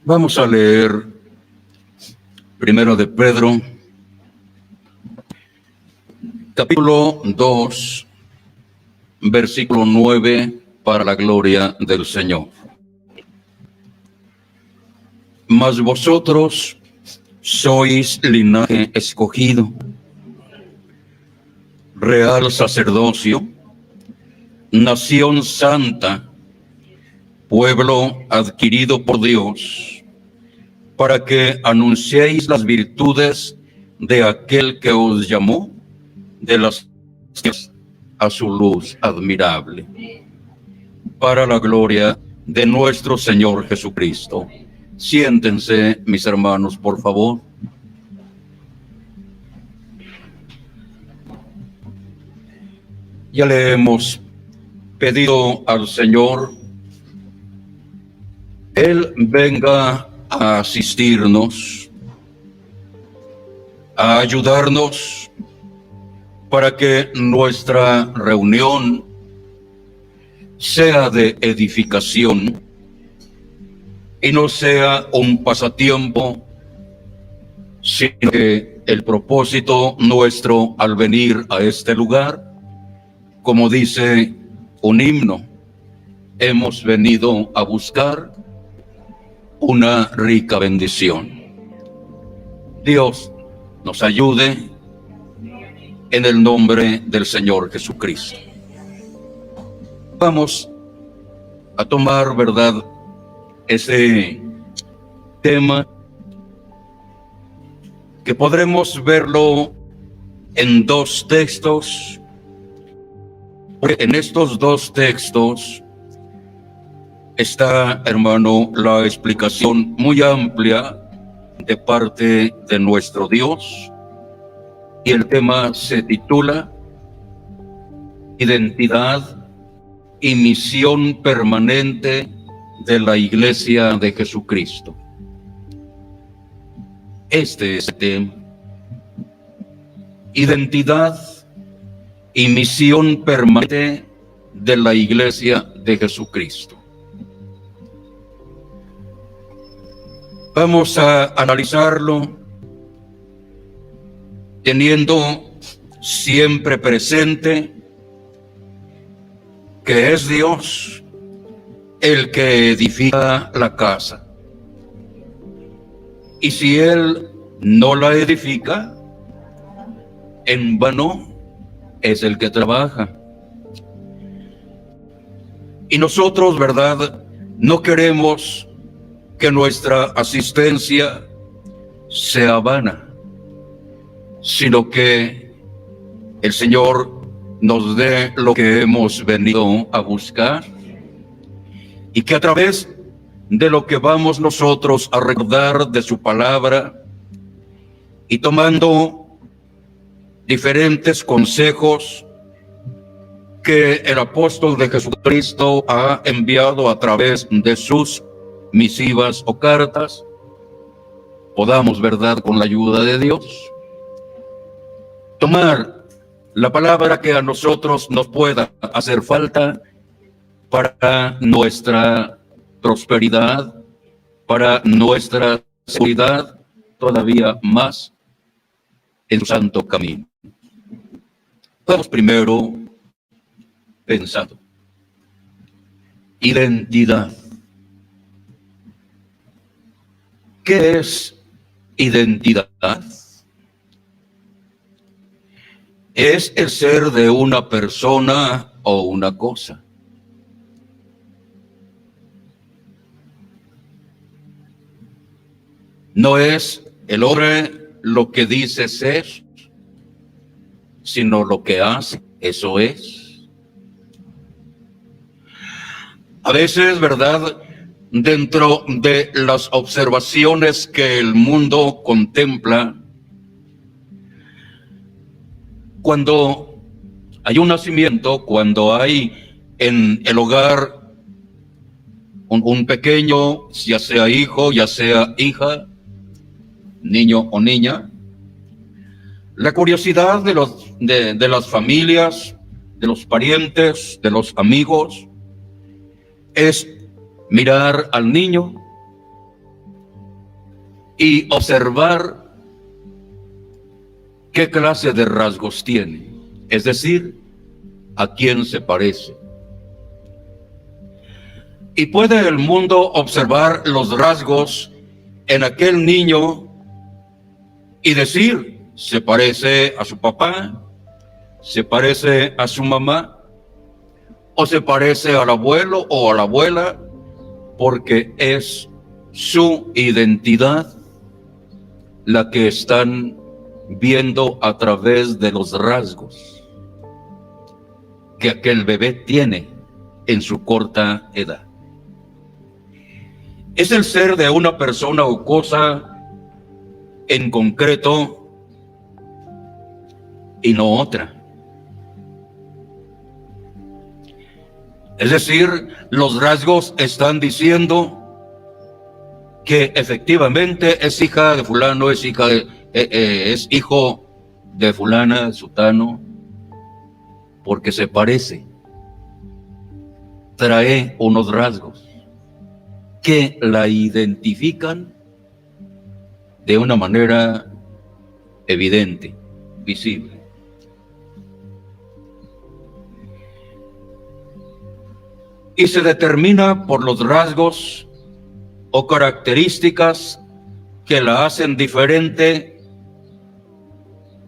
Vamos a leer Primero de Pedro, capítulo 2, versículo 9, para la gloria del Señor. Mas vosotros sois linaje escogido, real sacerdocio, nación santa, pueblo adquirido por Dios, para que anunciéis las virtudes de aquel que os llamó de las tinieblas a su luz admirable, para la gloria de nuestro Señor Jesucristo. Siéntense, mis hermanos, por favor. Ya le hemos pedido al Señor, Él venga a asistirnos, a ayudarnos para que nuestra reunión sea de edificación y no sea un pasatiempo, sino que el propósito nuestro al venir a este lugar, como dice un himno, hemos venido a buscar una rica bendición. Dios nos ayude en el nombre del Señor Jesucristo. Vamos a tomar, ¿verdad?, ese tema que podremos verlo en dos textos. En estos dos textos está, hermano, la explicación muy amplia de parte de nuestro Dios, y el tema se titula Identidad y misión permanente de la Iglesia de Jesucristo. Este es el tema: identidad y misión permanente de la Iglesia de Jesucristo. Vamos a analizarlo teniendo siempre presente que es Dios el que edifica la casa. Y si Él no la edifica, en vano es el que trabaja. Y nosotros, ¿verdad?, no queremos que nuestra asistencia sea vana, sino que el Señor nos dé lo que hemos venido a buscar, y que a través de lo que vamos nosotros a recordar de su palabra y tomando diferentes consejos que el apóstol de Jesucristo ha enviado a través de sus misivas o cartas, podamos, ¿verdad?, con la ayuda de Dios, tomar la palabra que a nosotros nos pueda hacer falta para nuestra prosperidad, para nuestra seguridad todavía más en su santo camino. Vamos primero pensando. Identidad. ¿Qué es identidad? Es el ser de una persona o una cosa. No es el hombre lo que dice ser, sino lo que hace, eso es. A veces, ¿verdad?, dentro de las observaciones que el mundo contempla, cuando hay un nacimiento, cuando hay en el hogar un pequeño, ya sea hijo, ya sea hija, niño o niña, la curiosidad de las familias, de los parientes, de los amigos, es mirar al niño y observar qué clase de rasgos tiene, es decir, a quién se parece. Y puede el mundo observar los rasgos en aquel niño y decir, se parece a su papá, se parece a su mamá, o se parece al abuelo o a la abuela, porque es su identidad la que están viendo a través de los rasgos que aquel bebé tiene en su corta edad. Es el ser de una persona o cosa en concreto y no otra. Es decir, los rasgos están diciendo que efectivamente es hija de fulano, es hija de, es hijo de fulana, de sutano, porque se parece, trae unos rasgos que la identifican de una manera evidente, visible. Y se determina por los rasgos o características que la hacen diferente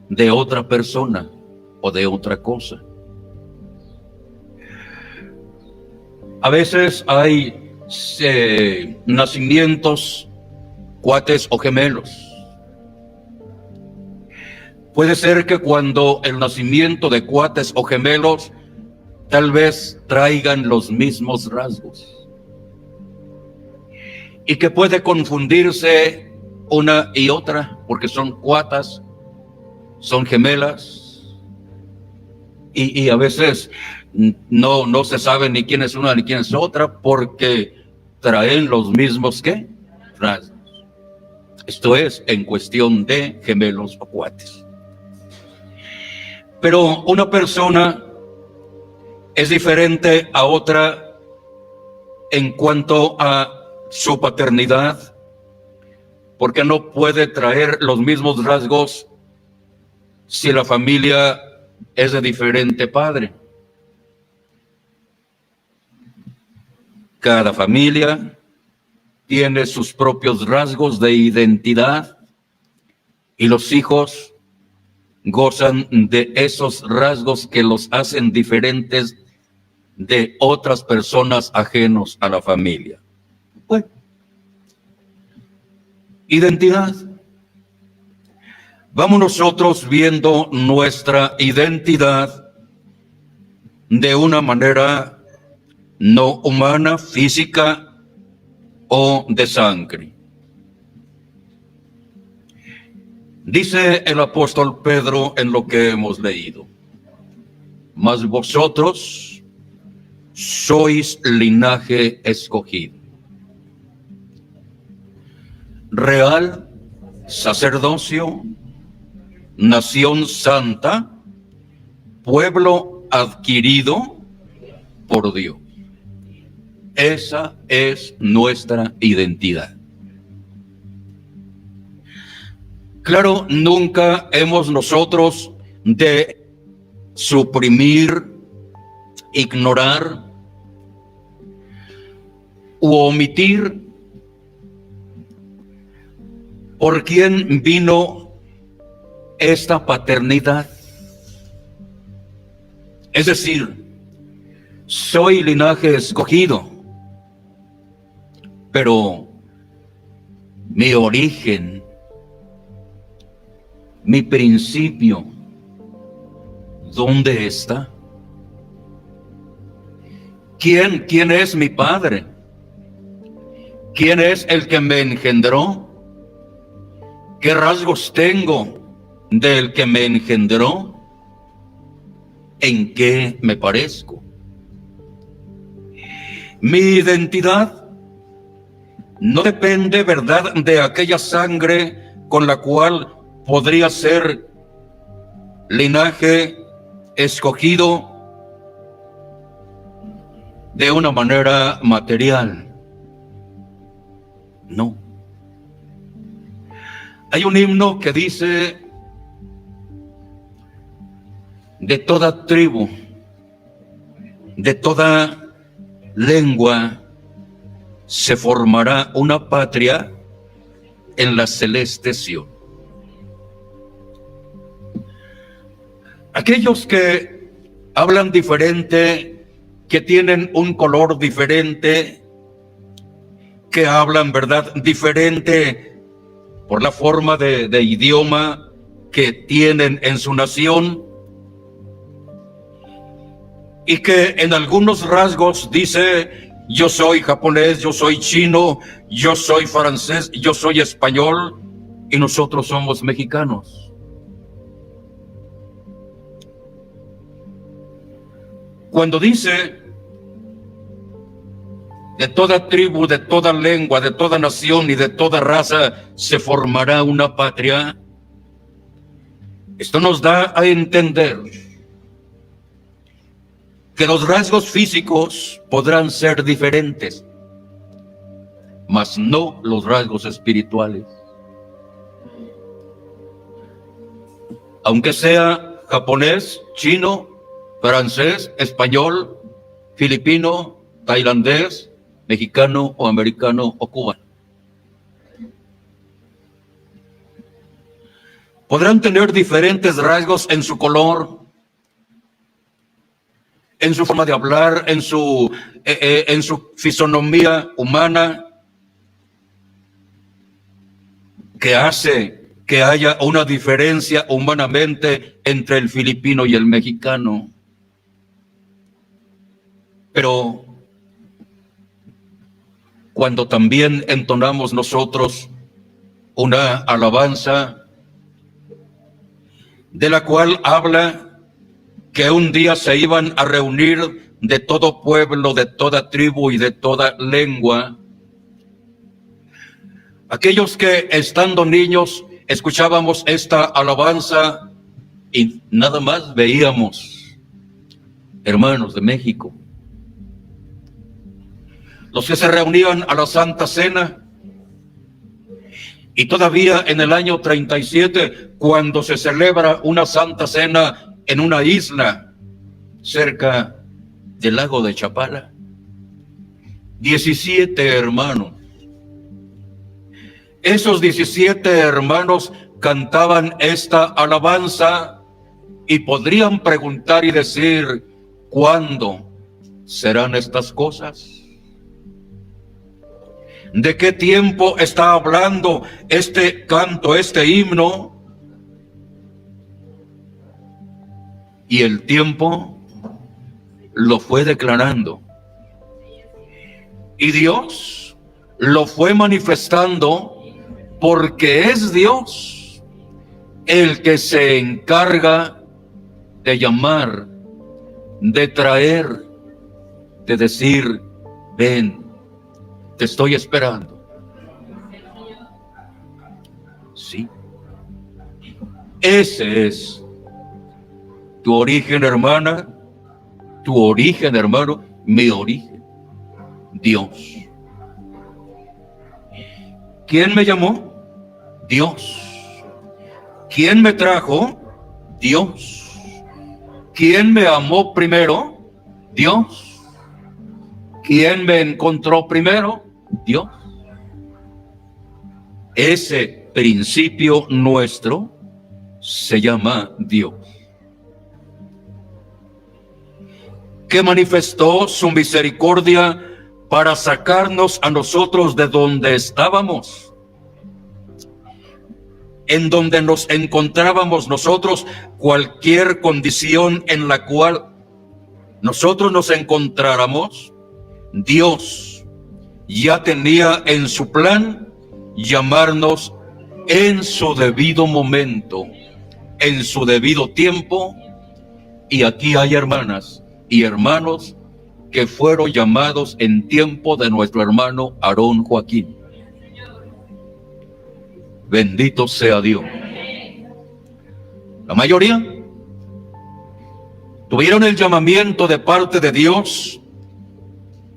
de otra persona o de otra cosa. A veces hay nacimientos cuates o gemelos. Puede ser que cuando el nacimiento de cuates o gemelos tal vez traigan los mismos rasgos y que puede confundirse una y otra porque son cuatas, son gemelas y a veces no se sabe ni quién es una ni quién es otra porque traen los mismos ¿qué? Rasgos. Esto es en cuestión de gemelos o cuates. Pero una persona es diferente a otra en cuanto a su paternidad, porque no puede traer los mismos rasgos si la familia es de diferente padre. Cada familia tiene sus propios rasgos de identidad y los hijos gozan de esos rasgos que los hacen diferentes de otras personas ajenos a la familia. Bueno, identidad. Vamos nosotros viendo nuestra identidad de una manera no humana, física o de sangre. Dice el apóstol Pedro en lo que hemos leído: mas vosotros sois linaje escogido, real sacerdocio, nación santa, pueblo adquirido por Dios. Esa es nuestra identidad. Claro, nunca hemos nosotros de suprimir, ignorar u omitir por quién vino esta paternidad. Es decir, soy linaje escogido, pero mi origen, mi principio, ¿dónde está? ¿Quién es mi padre? ¿Quién es el que me engendró? ¿Qué rasgos tengo del que me engendró? ¿En qué me parezco? Mi identidad no depende, ¿verdad?, de aquella sangre con la cual podría ser linaje escogido de una manera material. No. Hay un himno que dice: de toda tribu, de toda lengua, se formará una patria en la celeste Sión. Aquellos que hablan diferente, que tienen un color diferente, que hablan, ¿verdad?, diferente por la forma de idioma que tienen en su nación, y que en algunos rasgos dice: yo soy japonés, yo soy chino, yo soy francés, yo soy español, y nosotros somos mexicanos. Cuando dice: de toda tribu, de toda lengua, de toda nación y de toda raza se formará una patria, esto nos da a entender que los rasgos físicos podrán ser diferentes, mas no los rasgos espirituales. Aunque sea japonés, chino, francés, español, filipino, tailandés, mexicano o americano o cubano. Podrán tener diferentes rasgos en su color, en su forma de hablar, en su fisonomía humana, que hace que haya una diferencia humanamente entre el filipino y el mexicano. Pero cuando también entonamos nosotros una alabanza de la cual habla que un día se iban a reunir de todo pueblo, de toda tribu y de toda lengua, aquellos que estando niños escuchábamos esta alabanza y nada más veíamos hermanos de México, los que se reunían a la Santa Cena, y todavía en el año 37, cuando se celebra una Santa Cena en una isla cerca del lago de Chapala, 17 hermanos. Esos 17 hermanos cantaban esta alabanza y podrían preguntar y decir: ¿cuándo serán estas cosas? ¿De qué tiempo está hablando este canto, este himno? Y el tiempo lo fue declarando. Y Dios lo fue manifestando, porque es Dios el que se encarga de llamar, de traer, de decir: ven, te estoy esperando. Sí. Ese es tu origen, hermana, tu origen, hermano, mi origen. Dios. ¿Quién me llamó? Dios. ¿Quién me trajo? Dios. ¿Quién me amó primero? Dios. ¿Quién me encontró primero? Dios. Ese principio nuestro se llama Dios, que manifestó su misericordia para sacarnos a nosotros de donde estábamos, en donde nos encontrábamos nosotros, cualquier condición en la cual nosotros nos encontráramos. Dios ya tenía en su plan llamarnos en su debido momento, en su debido tiempo. Y aquí hay hermanas y hermanos que fueron llamados en tiempo de nuestro hermano Aarón Joaquín. Bendito sea Dios. La mayoría tuvieron el llamamiento de parte de Dios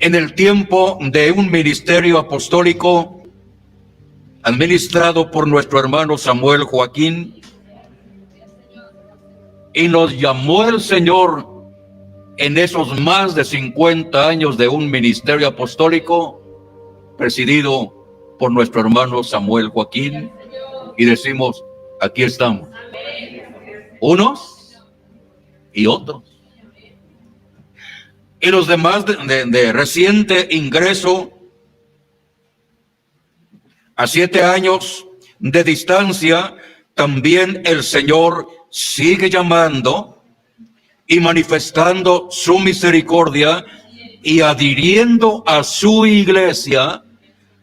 en el tiempo de un ministerio apostólico administrado por nuestro hermano Samuel Joaquín, y nos llamó el Señor en esos más de 50 años de un ministerio apostólico presidido por nuestro hermano Samuel Joaquín, y decimos, aquí estamos, unos y otros. Y los demás de reciente ingreso, a 7 años de distancia, también el Señor sigue llamando y manifestando su misericordia y adhiriendo a su iglesia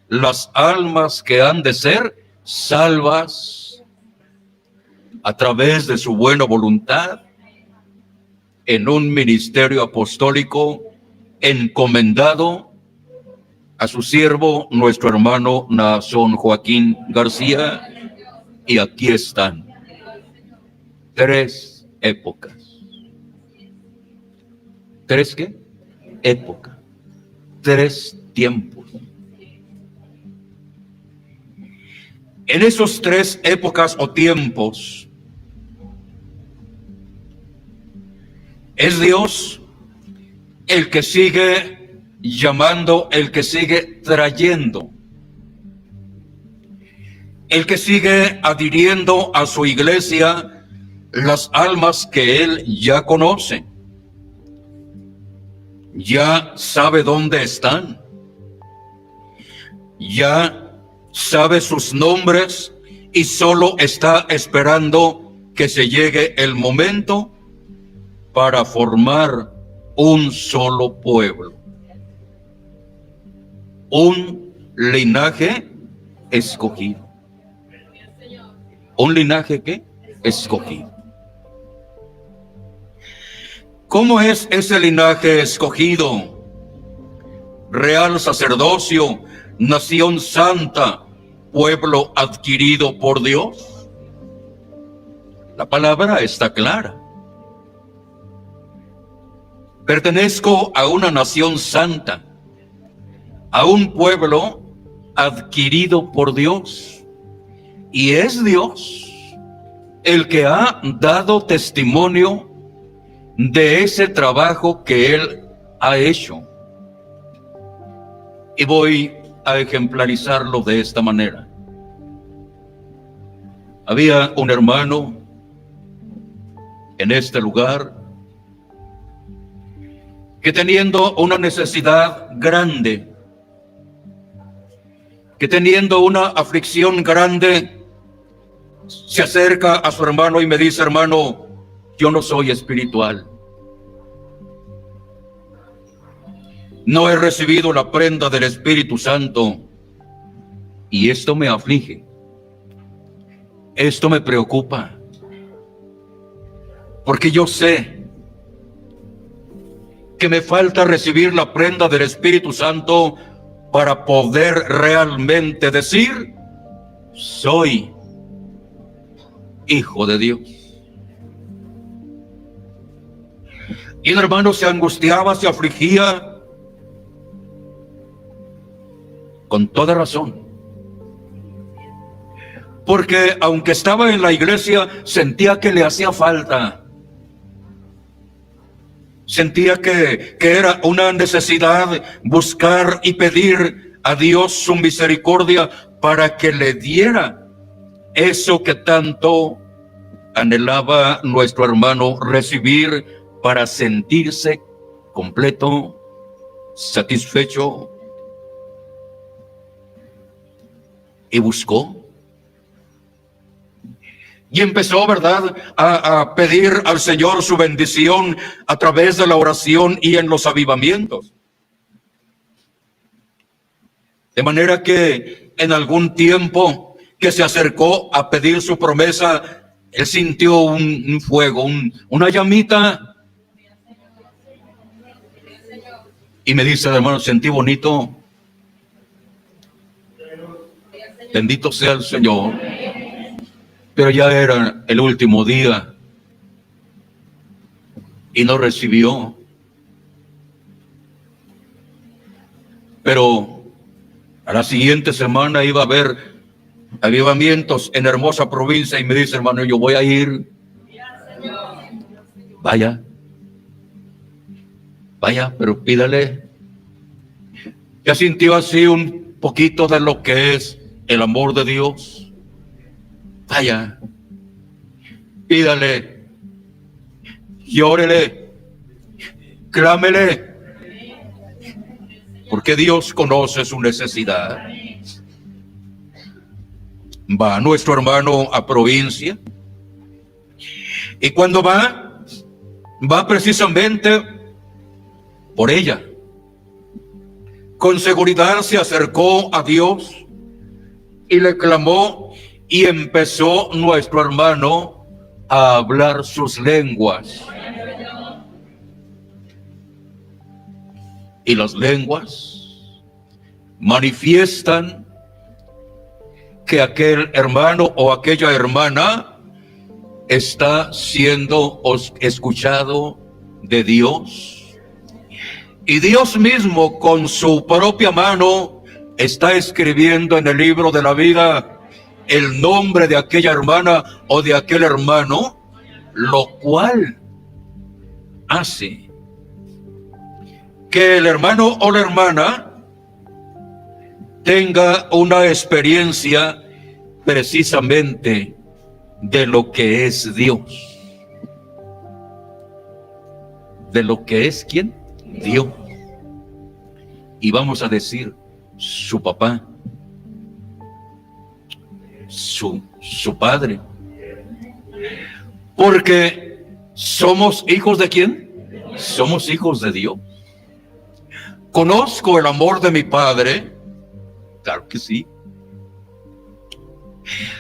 las almas que han de ser salvas a través de su buena voluntad en un ministerio apostólico encomendado a su siervo, nuestro hermano Naasón Joaquín García. Y aquí están 3 épocas. ¿3 qué? Época. 3 tiempos. En esos 3 épocas o tiempos, es Dios el que sigue llamando, el que sigue trayendo, el que sigue adhiriendo a su iglesia las almas que Él ya conoce, ya sabe dónde están, ya sabe sus nombres y solo está esperando que se llegue el momento para formar un solo pueblo, un linaje escogido. ¿Un linaje qué? Escogido. ¿Cómo es ese linaje escogido? Real sacerdocio, nación santa, pueblo adquirido por Dios. La palabra está clara. Pertenezco a una nación santa, a un pueblo adquirido por Dios. Y es Dios el que ha dado testimonio de ese trabajo que Él ha hecho. Y voy a ejemplarizarlo de esta manera. Había un hermano en este lugar que, teniendo una necesidad grande, que teniendo una aflicción grande, se acerca a su hermano y me dice: hermano, yo no soy espiritual. No he recibido la prenda del Espíritu Santo y esto me aflige. Esto me preocupa. Porque yo sé que me falta recibir la prenda del Espíritu Santo para poder realmente decir: soy hijo de Dios. Y el hermano se angustiaba, se afligía, con toda razón, porque aunque estaba en la iglesia, sentía que le hacía falta, sentía que era una necesidad buscar y pedir a Dios su misericordia para que le diera eso que tanto anhelaba nuestro hermano recibir para sentirse completo, satisfecho. Y buscó. Y empezó, ¿verdad?, a pedir al Señor su bendición a través de la oración y en los avivamientos. De manera que en algún tiempo que se acercó a pedir su promesa, él sintió un fuego, una llamita. Y me dice: hermano, sentí bonito. Bendito sea el Señor. Pero ya era el último día y no recibió. Pero a la siguiente semana iba a haber avivamientos en hermosa provincia y me dice, hermano, yo voy a ir. Vaya, pero pídale. ¿Ya sintió así un poquito de lo que es el amor de Dios? Vaya, pídale, llórele, clámele, porque Dios conoce su necesidad. Va nuestro hermano a provincia, y cuando va precisamente por ella. Con seguridad se acercó a Dios y le clamó, y empezó nuestro hermano a hablar sus lenguas. Y las lenguas manifiestan que aquel hermano o aquella hermana está siendo escuchado de Dios. Y Dios mismo con su propia mano está escribiendo en el libro de la vida el nombre de aquella hermana o de aquel hermano, lo cual hace que el hermano o la hermana tenga una experiencia precisamente de lo que es Dios. De lo que es ¿quién? Dios. Y vamos a decir su papá, su padre. Porque somos hijos de ¿quién? Somos hijos de Dios. ¿Conozco el amor de mi padre? Claro que sí.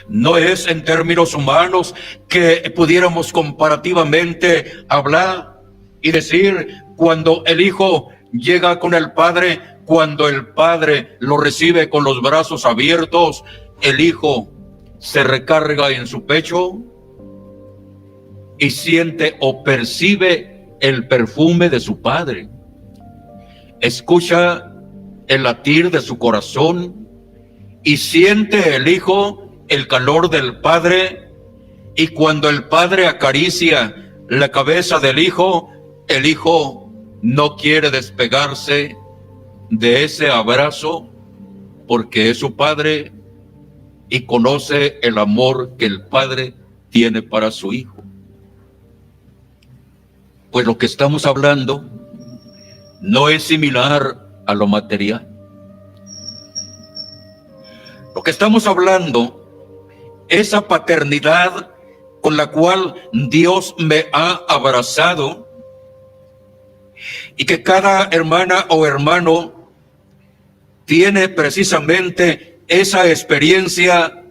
No es en términos humanos que pudiéramos comparativamente hablar y decir cuando el hijo llega con el padre, cuando el padre lo recibe con los brazos abiertos, el hijo se recarga en su pecho y siente o percibe el perfume de su padre. Escucha el latir de su corazón y siente el hijo el calor del padre, y cuando el padre acaricia la cabeza del hijo, el hijo no quiere despegarse de ese abrazo porque es su padre y conoce el amor que el padre tiene para su hijo. Pues lo que estamos hablando no es similar a lo material. Lo que estamos hablando, esa paternidad con la cual Dios me ha abrazado, y que cada hermana o hermano tiene precisamente esa experiencia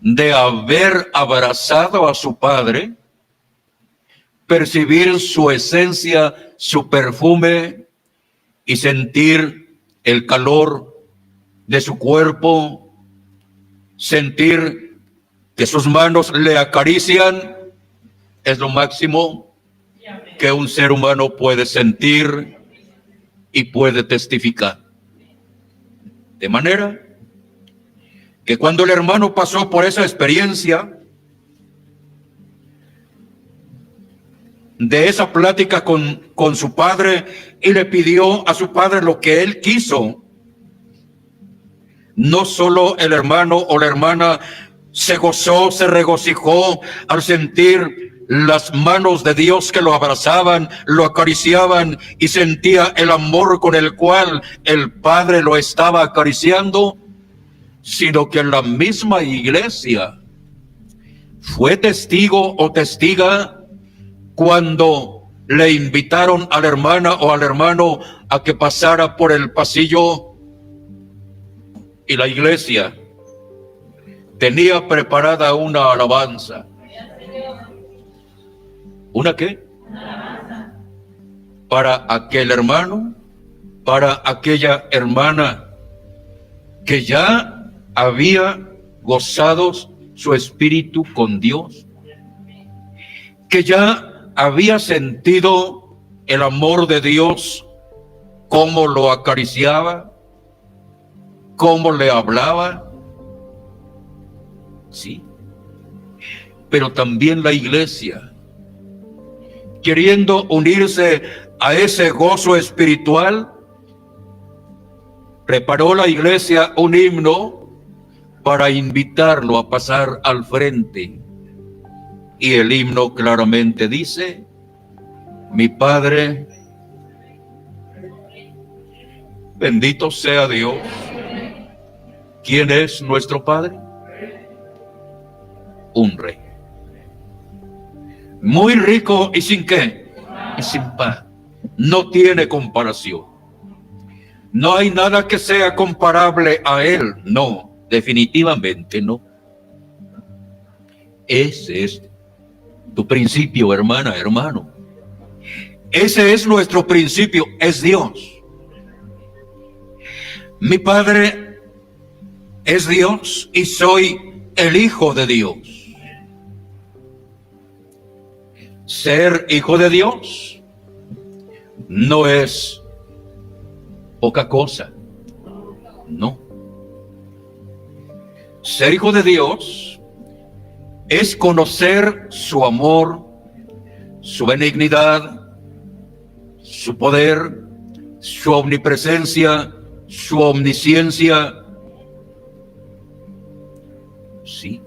de haber abrazado a su padre, percibir su esencia, su perfume y sentir el calor de su cuerpo, sentir que sus manos le acarician, es lo máximo que un ser humano puede sentir y puede testificar. De manera que cuando el hermano pasó por esa experiencia de esa plática con su padre y le pidió a su padre lo que él quiso, no solo el hermano o la hermana se gozó, se regocijó al sentir las manos de Dios que lo abrazaban, lo acariciaban y sentía el amor con el cual el Padre lo estaba acariciando, sino que en la misma iglesia fue testigo o testiga cuando le invitaron a la hermana o al hermano a que pasara por el pasillo y la iglesia tenía preparada una alabanza. ¿Una qué? Para aquel hermano, para aquella hermana que ya había gozado su espíritu con Dios, que ya había sentido el amor de Dios, cómo lo acariciaba, cómo le hablaba, sí, pero también la iglesia, queriendo unirse a ese gozo espiritual, preparó la iglesia un himno para invitarlo a pasar al frente. Y el himno claramente dice: mi Padre, bendito sea Dios. ¿Quién es nuestro Padre? Un rey. Muy rico y sin qué, y sin par. No tiene comparación. No hay nada que sea comparable a Él. No, definitivamente no. Ese es tu principio, hermana, hermano. Ese es nuestro principio, es Dios. Mi Padre es Dios y soy el Hijo de Dios. Ser hijo de Dios no es poca cosa, no. Ser hijo de Dios es conocer su amor, su benignidad, su poder, su omnipresencia, su omnisciencia. Sí.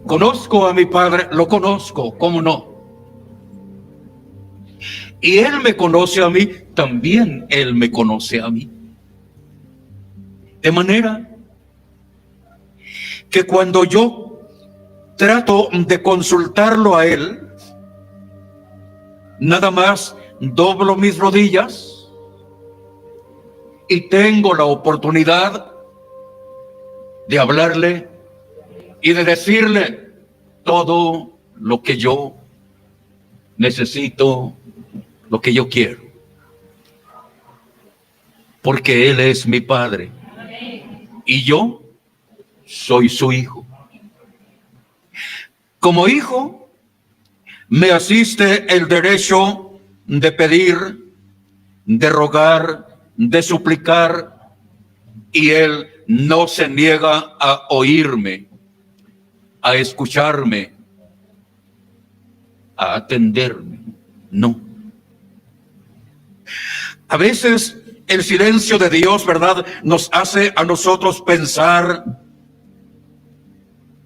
Conozco a mi Padre, lo conozco, ¿cómo no? Y Él me conoce a mí, también Él me conoce a mí. De manera que cuando yo trato de consultarlo a Él, nada más doblo mis rodillas y tengo la oportunidad de hablarle y de decirle todo lo que yo necesito, lo que yo quiero. Porque Él es mi Padre y yo soy su hijo. Como hijo, me asiste el derecho de pedir, de rogar, de suplicar, y Él no se niega a oírme, a escucharme, a atenderme. No. A veces el silencio de Dios, ¿verdad?, nos hace a nosotros pensar,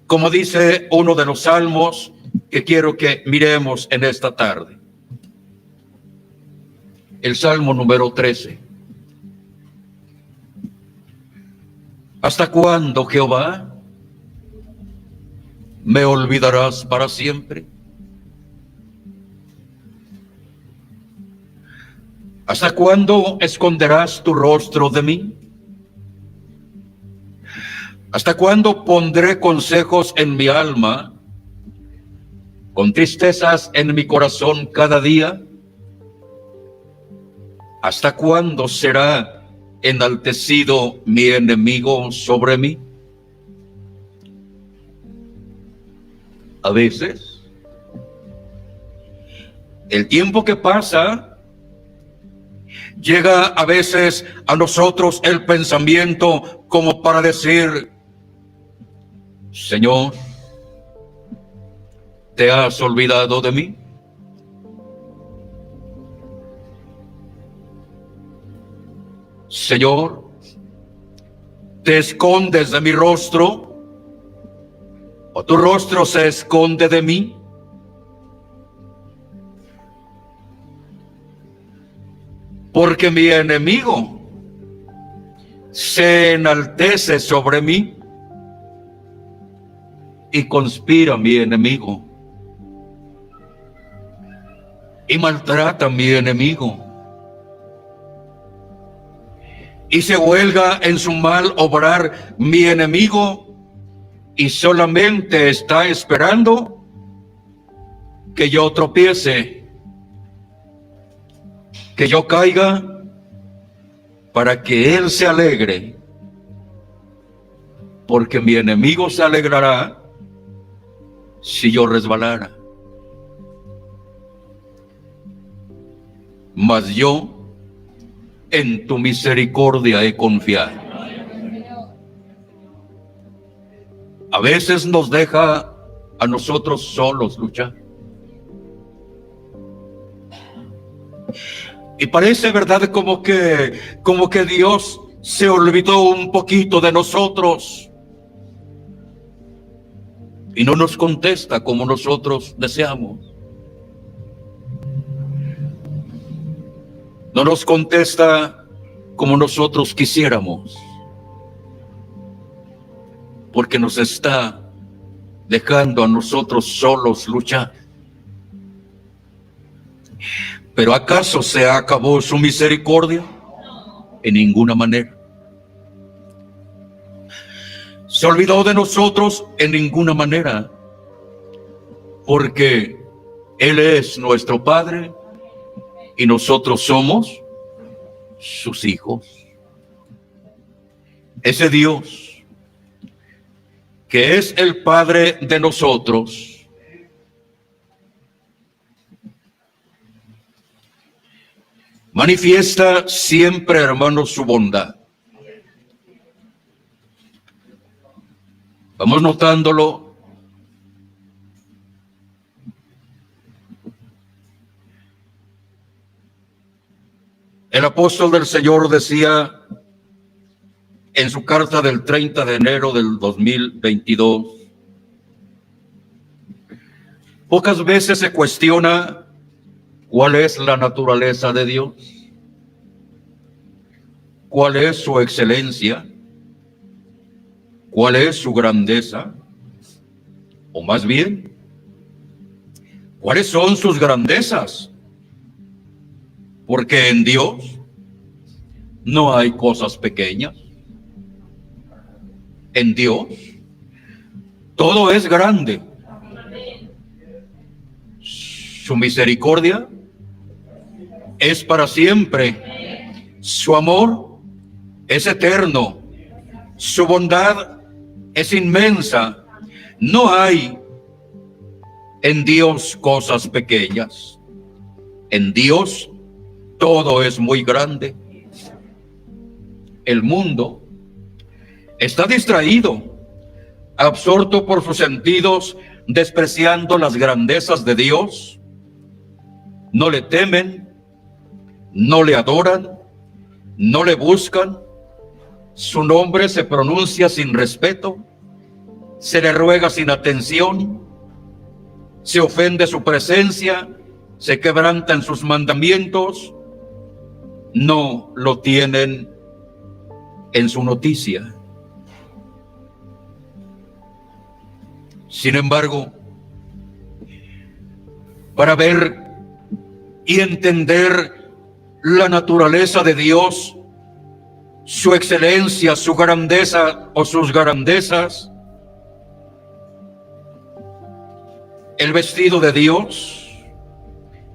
como dice uno de los salmos que quiero que miremos en esta tarde. El Salmo número 13. ¿Hasta cuándo, Jehová, me olvidarás para siempre? ¿Hasta cuándo esconderás tu rostro de mí? ¿Hasta cuándo pondré consejos en mi alma, con tristezas en mi corazón cada día? ¿Hasta cuándo será enaltecido mi enemigo sobre mí? A veces, el tiempo que pasa, llega a veces a nosotros el pensamiento como para decir: Señor, ¿te has olvidado de mí? Señor, ¿te escondes de mi rostro? ¿O tu rostro se esconde de mí? Porque mi enemigo se enaltece sobre mí y conspira mi enemigo y maltrata a mi enemigo y se huelga en su mal obrar mi enemigo, y solamente está esperando que yo tropiece, que yo caiga, para que él se alegre, porque mi enemigo se alegrará si yo resbalara. Mas yo en tu misericordia he confiado. a veces nos deja a nosotros solos luchar. Y parece, ¿verdad?, como que Dios se olvidó un poquito de nosotros y no nos contesta como nosotros deseamos. No nos contesta como nosotros quisiéramos, porque nos está dejando a nosotros solos luchar. ¿Pero acaso se acabó su misericordia? En ninguna manera. ¿Se olvidó de nosotros? En ninguna manera. Porque Él es nuestro Padre y nosotros somos sus hijos. Ese Dios que es el Padre de nosotros manifiesta siempre, hermanos, su bondad. Vamos notándolo. El apóstol del Señor decía en su carta del 30 de enero del 2022, pocas veces se cuestiona ¿cuál es la naturaleza de Dios? ¿Cuál es su excelencia? ¿Cuál es su grandeza? O más bien, ¿cuáles son sus grandezas? Porque en Dios no hay cosas pequeñas. En Dios todo es grande. Su misericordia es para siempre. Su amor es eterno. Su bondad es inmensa. No hay en Dios cosas pequeñas. En Dios todo es muy grande. El mundo está distraído, absorto por sus sentidos, despreciando las grandezas de Dios. No le temen, no le adoran, no le buscan. Su nombre se pronuncia sin respeto, se le ruega sin atención, se ofende su presencia, se quebrantan sus mandamientos, no lo tienen en su noticia. Sin embargo, para ver y entender la naturaleza de Dios, su excelencia, su grandeza o sus grandezas, el vestido de Dios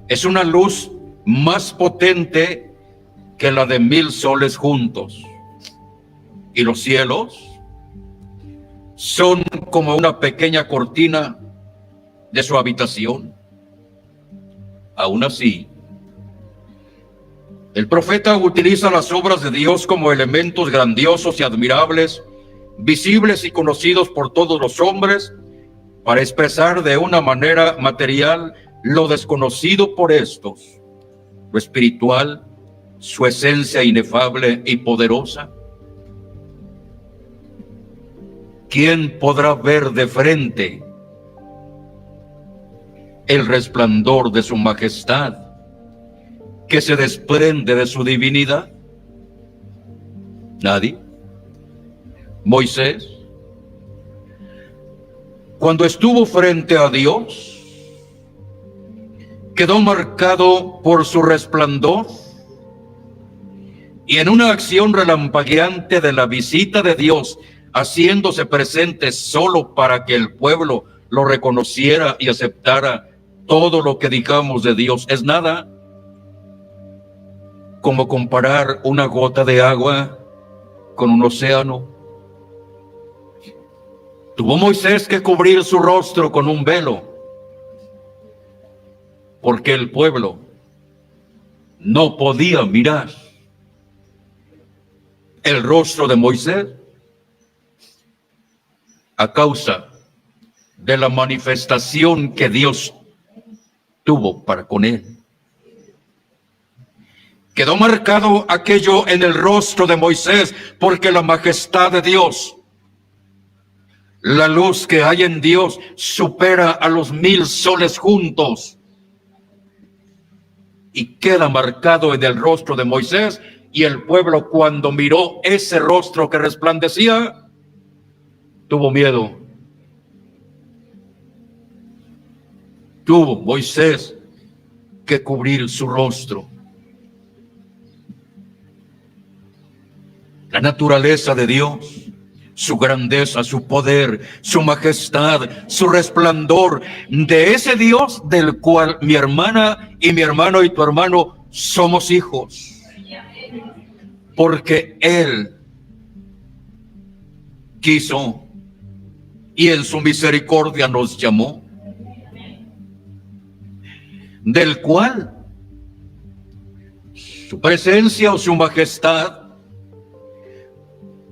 es una luz más potente que la de 1000 soles juntos, y los cielos son como una pequeña cortina de su habitación. Aún así, el profeta utiliza las obras de Dios como elementos grandiosos y admirables, visibles y conocidos por todos los hombres, para expresar de una manera material lo desconocido por estos, lo espiritual, su esencia inefable y poderosa. ¿Quién podrá ver de frente el resplandor de su majestad que se desprende de su divinidad? Nadie. Moisés, cuando estuvo frente a Dios, quedó marcado por su resplandor, y en una acción relampagueante de la visita de Dios, haciéndose presente solo para que el pueblo lo reconociera y aceptara todo lo que digamos de Dios, es nada como comparar una gota de agua con un océano. Tuvo Moisés que cubrir su rostro con un velo, porque el pueblo no podía mirar el rostro de Moisés. a causa de la manifestación que Dios tuvo para con él. Quedó marcado aquello en el rostro de Moisés, porque la majestad de Dios, la luz que hay en Dios, supera a los 1000 soles juntos. Y queda marcado en el rostro de Moisés, y el pueblo, cuando miró ese rostro que resplandecía, tuvo miedo. Tuvo Moisés que cubrir su rostro. La naturaleza de Dios, su grandeza, su poder, su majestad, su resplandor, de ese Dios del cual mi hermana y mi hermano y tu hermano somos hijos. Porque Él quiso y en su misericordia nos llamó. Del cual su presencia o su majestad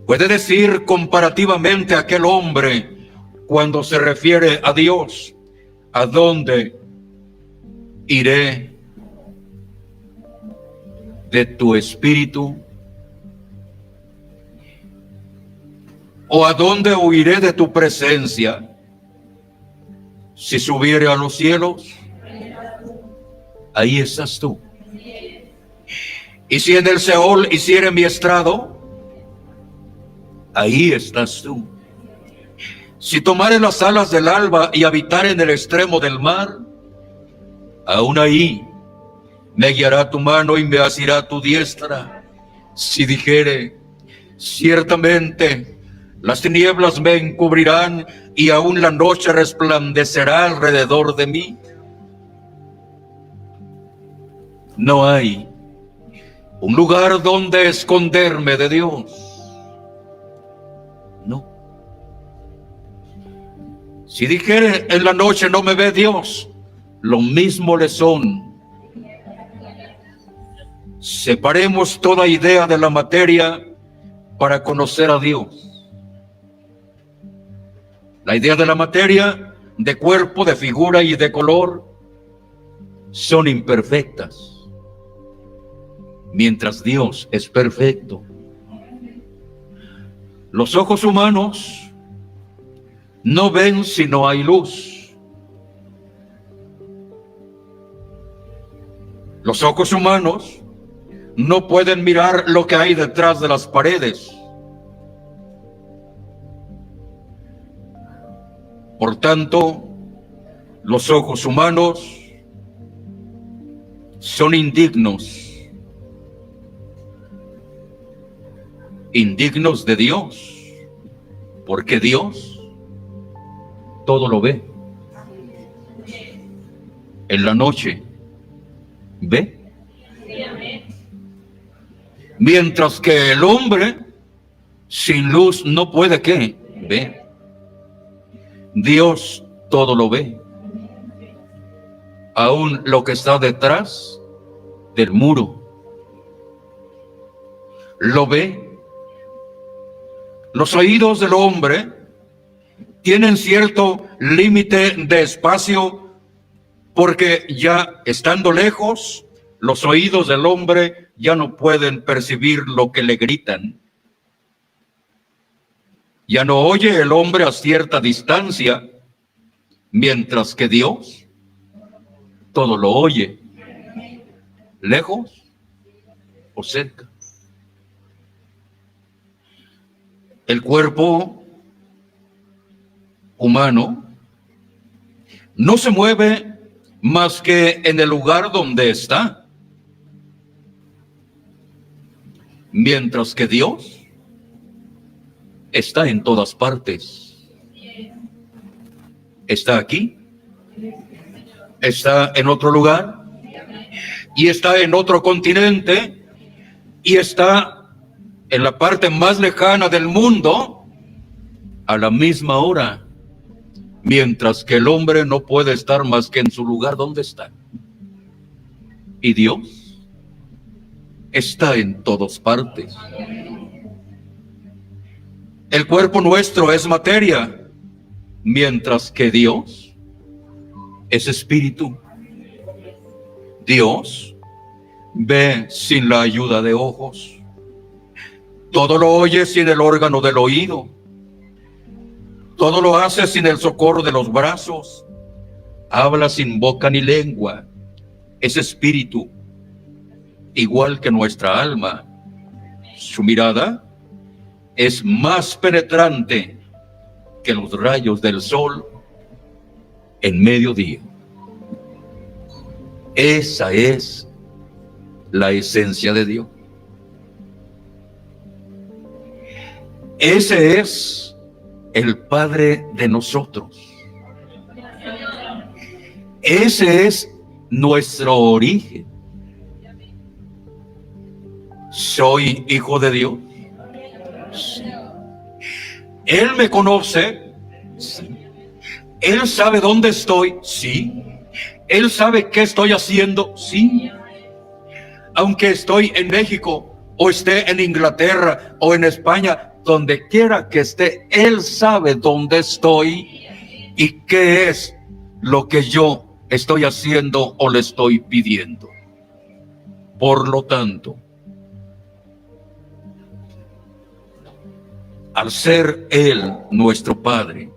puede decir comparativamente a aquel hombre, cuando se refiere a Dios: ¿a dónde iré de tu espíritu? ¿O a dónde huiré de tu presencia? Si subiere a los cielos, ahí estás tú. Y si en el Seol hiciere mi estrado, ahí estás tú. Si tomare las alas del alba y habitare en el extremo del mar, aún ahí me guiará tu mano y me asirá tu diestra. Si dijere, ciertamente las tinieblas me encubrirán y aún la noche resplandecerá alrededor de mí, no hay un lugar donde esconderme de Dios. No. Si dijere, en la noche no me ve Dios, lo mismo le son. Separemos toda idea de la materia para conocer a Dios. La idea de la materia, de cuerpo, de figura y de color, son imperfectas, mientras Dios es perfecto. Los ojos humanos no ven si no hay luz. Los ojos humanos no pueden mirar lo que hay detrás de las paredes. Por tanto, los ojos humanos son indignos de Dios, porque Dios todo lo ve. En la noche ve, mientras que el hombre sin luz no puede ¿qué? Ver. Dios todo lo ve, aún lo que está detrás del muro lo ve. Los oídos del hombre tienen cierto límite de espacio, porque ya estando lejos, los oídos del hombre ya no pueden percibir lo que le gritan. Ya no oye el hombre a cierta distancia, mientras que Dios todo lo oye, lejos o cerca. El cuerpo humano no se mueve más que en el lugar donde está, mientras que Dios está en todas partes. Está aquí, está en otro lugar, y está en otro continente, y está en la parte más lejana del mundo a la misma hora, mientras que el hombre no puede estar más que en su lugar donde está. Y Dios está en todas partes. El cuerpo nuestro es materia, mientras que Dios es espíritu. Dios ve sin la ayuda de ojos. Todo lo oye sin el órgano del oído. Todo lo hace sin el socorro de los brazos. Habla sin boca ni lengua. Es espíritu, igual que nuestra alma. Su mirada es más penetrante que los rayos del sol en mediodía. Esa es la esencia de Dios. Ese es el Padre de nosotros. Ese es nuestro origen. ¿Soy hijo de Dios? Sí. Él me conoce. Sí. Él sabe dónde estoy. Sí. Él sabe qué estoy haciendo. Sí. Aunque estoy en México o esté en Inglaterra o en España, donde quiera que esté, Él sabe dónde estoy y qué es lo que yo estoy haciendo o le estoy pidiendo. Por lo tanto, al ser Él nuestro Padre,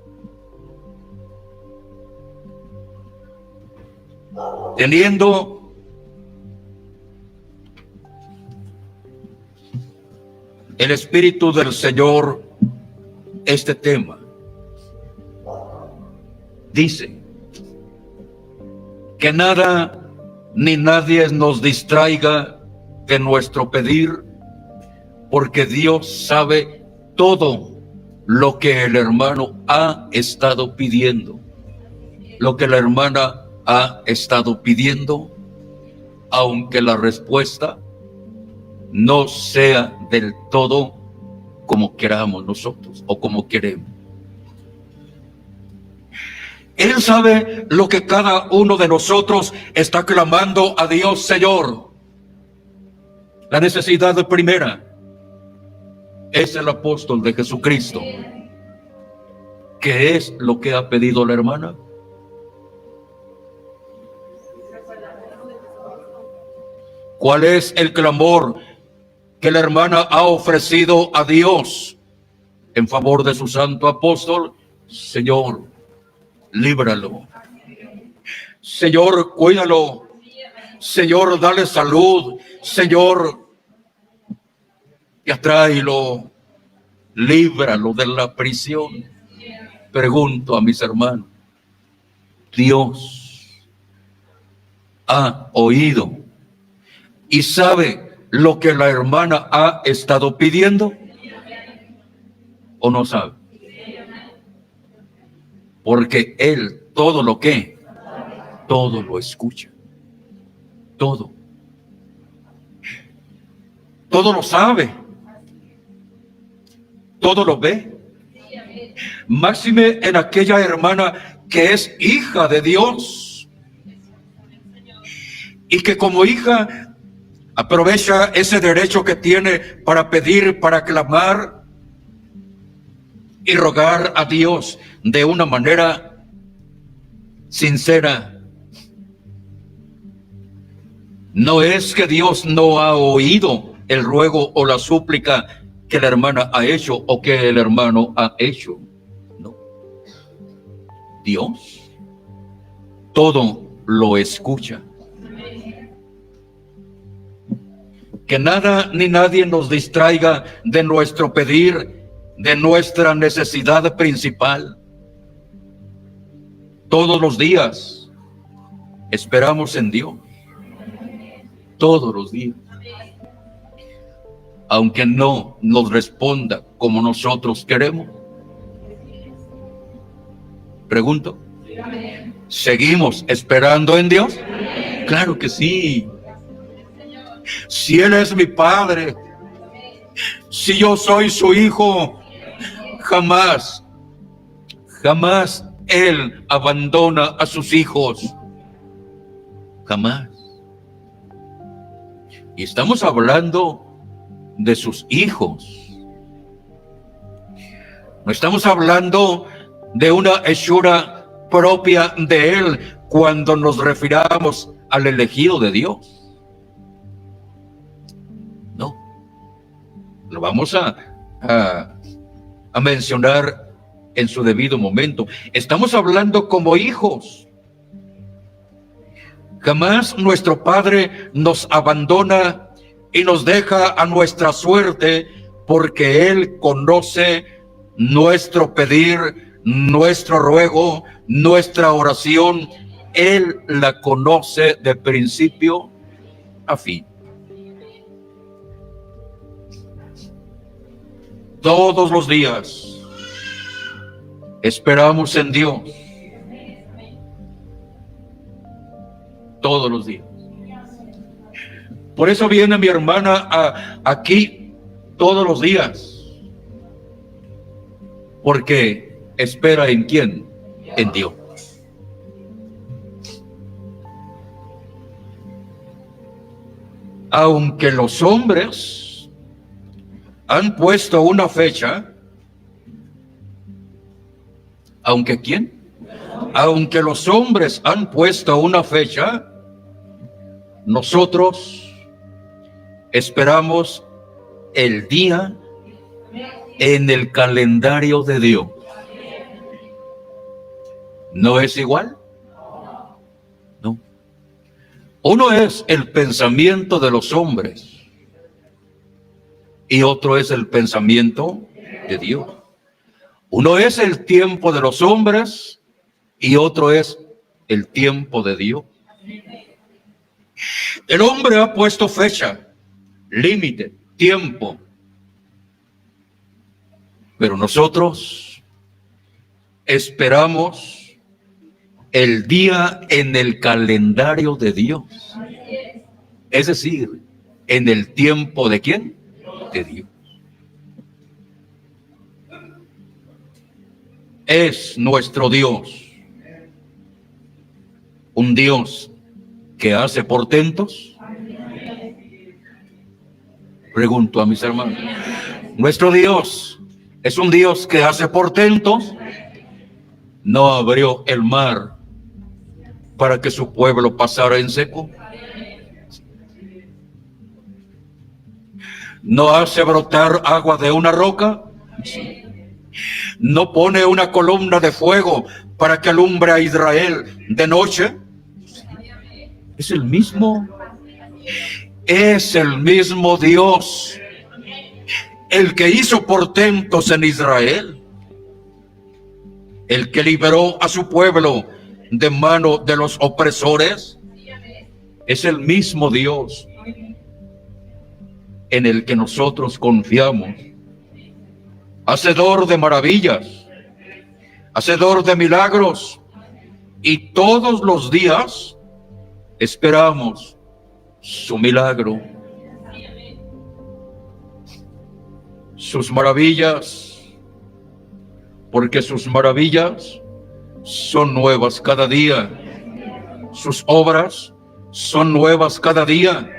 teniendo el Espíritu del Señor este tema, dice que nada ni nadie nos distraiga de nuestro pedir, porque Dios sabe todo lo que el hermano ha estado pidiendo, lo que la hermana ha estado pidiendo, aunque la respuesta no sea del todo como queramos nosotros o como queremos. Él sabe lo que cada uno de nosotros está clamando a Dios. Señor, la necesidad primera es el apóstol de Jesucristo. ¿Qué es lo que ha pedido la hermana? ¿Cuál es el clamor que la hermana ha ofrecido a Dios en favor de su santo apóstol? Señor, líbralo. Señor, cuídalo. Señor, dale salud. Señor, y atráelo, líbralo de la prisión. Pregunto a mis hermanos, ¿Dios ha oído y sabe lo que la hermana ha estado pidiendo? ¿O no sabe? Porque Él todo lo lo escucha. Todo lo sabe. Todo lo ve. Máxime en aquella hermana que es hija de Dios y que como hija aprovecha ese derecho que tiene para pedir, para clamar y rogar a Dios de una manera sincera. No es que Dios no ha oído el ruego o la súplica que la hermana ha hecho o que el hermano ha hecho. No. Dios todo lo escucha. Que nada ni nadie nos distraiga de nuestro pedir, de nuestra necesidad principal. Todos los días esperamos en Dios. Todos los días. Aunque no nos responda como nosotros queremos. Pregunto, ¿seguimos esperando en Dios? Claro que sí. Si Él es mi Padre, si yo soy su hijo, jamás Él abandona a sus hijos. Jamás. Y estamos hablando de sus hijos. No estamos hablando de una hechura propia de Él cuando nos refiramos al elegido de Dios. No, lo vamos a mencionar en su debido momento. Estamos hablando como hijos. Jamás nuestro Padre nos abandona y nos deja a nuestra suerte, porque Él conoce nuestro pedir, nuestro ruego, nuestra oración. Él la conoce de principio a fin. Todos los días esperamos en Dios. Todos los días. Por eso viene mi hermana aquí todos los días. Porque espera ¿en quién? En Dios. Aunque los hombres han puesto una fecha, ¿aunque quién? Aunque los hombres han puesto una fecha, nosotros esperamos el día en el calendario de Dios. ¿No es igual? No. Uno es el pensamiento de los hombres y otro es el pensamiento de Dios. Uno es el tiempo de los hombres y otro es el tiempo de Dios. El hombre ha puesto fecha, límite, tiempo. Pero nosotros esperamos el día en el calendario de Dios. Es decir, en el tiempo ¿de quién? De Dios. Es nuestro Dios un Dios que hace portentos. Pregunto a mis hermanos. Nuestro Dios es un Dios que hace portentos. No abrió el mar para que su pueblo pasara en seco. No hace brotar agua de una roca. No pone una columna de fuego para que alumbre a Israel de noche. Es el mismo Dios el que hizo portentos en Israel, el que liberó a su pueblo de mano de los opresores. Es el mismo Dios en el que nosotros confiamos, hacedor de maravillas, hacedor de milagros, y todos los días esperamos su milagro, sus maravillas, porque sus maravillas son nuevas cada día, sus obras son nuevas cada día.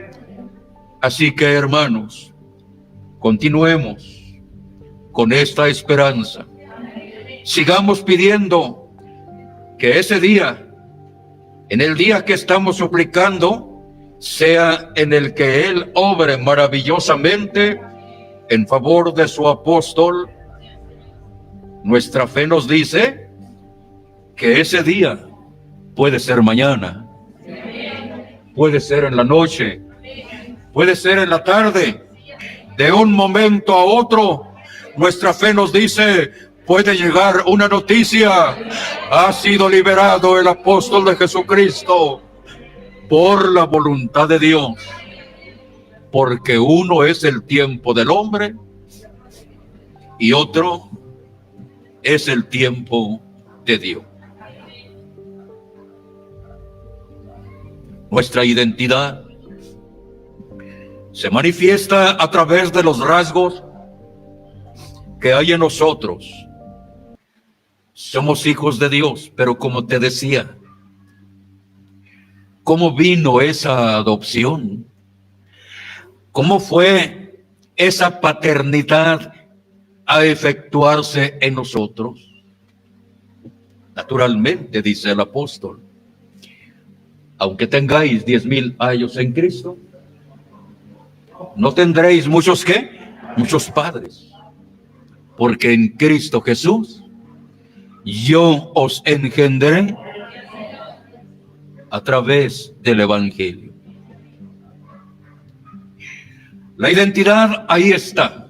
Así que, hermanos, continuemos con esta esperanza. Sigamos pidiendo que ese día, en el día que estamos suplicando, sea en el que Él obre maravillosamente en favor de su apóstol. Nuestra fe nos dice que ese día puede ser mañana, puede ser en la noche, puede ser en la tarde, de un momento a otro. Nuestra fe nos dice, puede llegar una noticia: ha sido liberado el apóstol de Jesucristo por la voluntad de Dios, porque uno es el tiempo del hombre y otro es el tiempo de Dios. Nuestra identidad se manifiesta a través de los rasgos que hay en nosotros. Somos hijos de Dios, pero como te decía, ¿cómo vino esa adopción? ¿Cómo fue esa paternidad a efectuarse en nosotros? Naturalmente, dice el apóstol, aunque tengáis 10,000 años en Cristo, no tendréis muchos ¿qué? Muchos padres. Porque en Cristo Jesús yo os engendré a través del Evangelio. La identidad ahí está.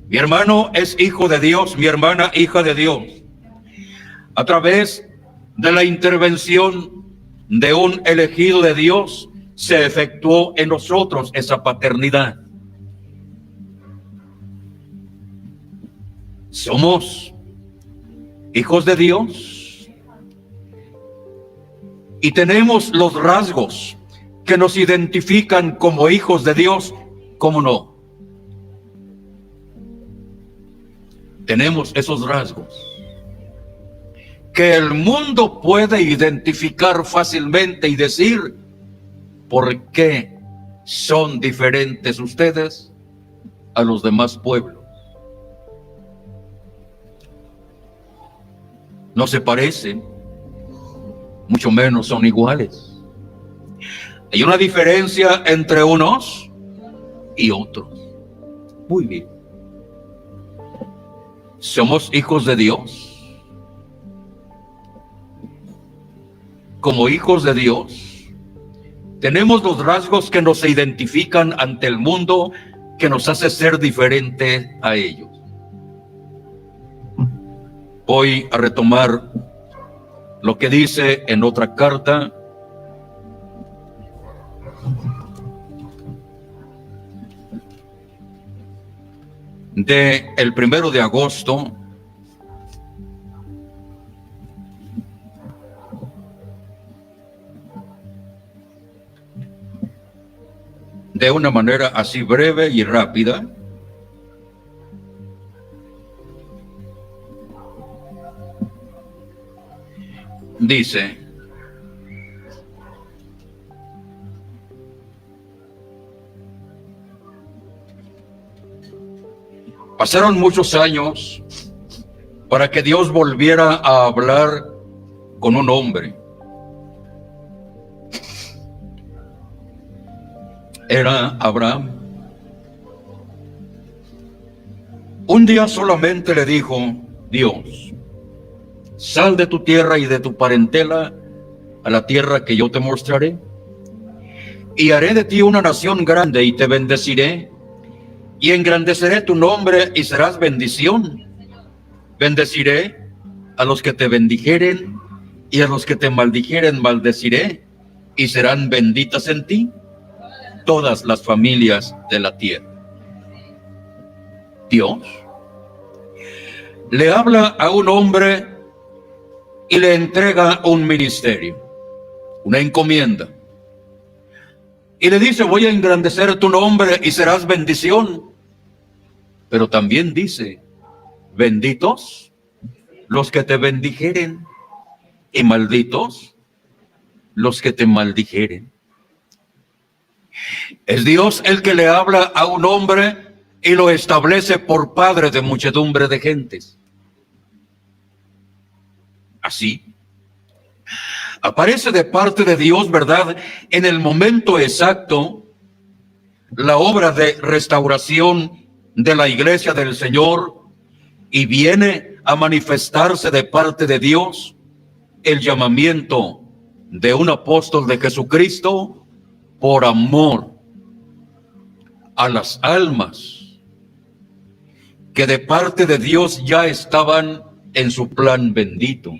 Mi hermano es hijo de Dios, mi hermana hija de Dios. A través de la intervención de un elegido de Dios se efectuó en nosotros esa paternidad. Somos hijos de Dios y tenemos los rasgos que nos identifican como hijos de Dios. ¿Cómo no? Tenemos esos rasgos que el mundo puede identificar fácilmente y decir por qué son diferentes ustedes a los demás pueblos. No se parecen, mucho menos son iguales. Hay una diferencia entre unos y otros. Muy bien. Somos hijos de Dios. Como hijos de Dios, tenemos los rasgos que nos identifican ante el mundo, que nos hace ser diferente a ellos. Voy a retomar lo que dice en otra carta de el 1 de agosto de una manera así breve y rápida. Dice: pasaron muchos años para que Dios volviera a hablar con un hombre. Era Abraham. Un día solamente le dijo Dios: sal de tu tierra y de tu parentela a la tierra que yo te mostraré, y haré de ti una nación grande y te bendeciré y engrandeceré tu nombre y serás bendición. Bendeciré a los que te bendijeren y a los que te maldijeren maldeciré, y serán benditas en ti todas las familias de la tierra. Dios le habla a un hombre y le entrega un ministerio, una encomienda, y le dice: voy a engrandecer tu nombre y serás bendición. Pero también dice: benditos los que te bendijeren y malditos los que te maldijeren. Es Dios el que le habla a un hombre y lo establece por padre de muchedumbre de gentes. Así aparece de parte de Dios, ¿verdad?, en el momento exacto, la obra de restauración de la iglesia del Señor, y viene a manifestarse de parte de Dios el llamamiento de un apóstol de Jesucristo por amor a las almas que de parte de Dios ya estaban en su plan bendito.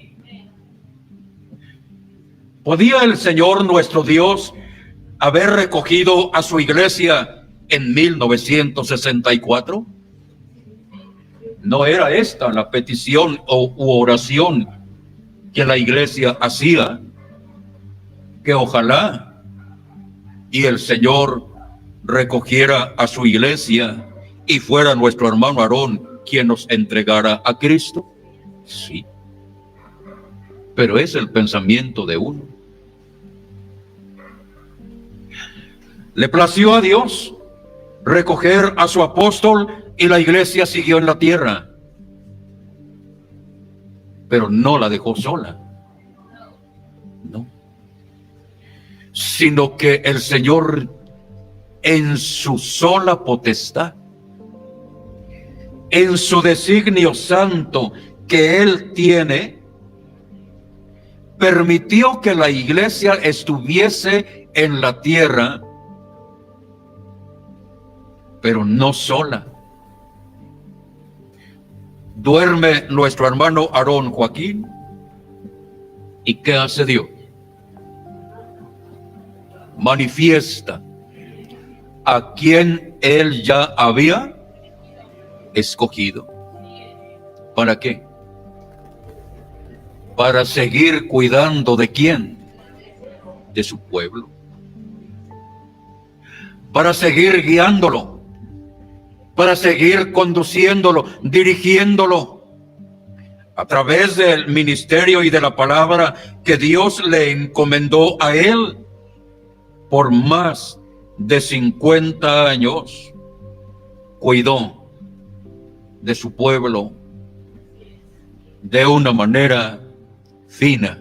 ¿Podía el Señor nuestro Dios haber recogido a su iglesia en 1964? No era esta la petición u oración que la iglesia hacía, que ojalá y el Señor recogiera a su iglesia y fuera nuestro hermano Aarón quien nos entregara a Cristo. Sí, pero es el pensamiento de uno. Le plació a Dios recoger a su apóstol y la iglesia siguió en la tierra. pero no la dejó sola. No. Sino que el Señor, en su sola potestad, en su designio santo que Él tiene, permitió que la iglesia estuviese en la tierra, pero no sola. Duerme nuestro hermano Aarón Joaquín, ¿y qué hace Dios? Manifiesta a quien Él ya había escogido. ¿Para qué? Para seguir cuidando ¿de quién? De su pueblo. Para seguir guiándolo. Para seguir conduciéndolo, dirigiéndolo. A través del ministerio y de la palabra que Dios le encomendó a él por más de 50 años, cuidó de su pueblo de una manera fina.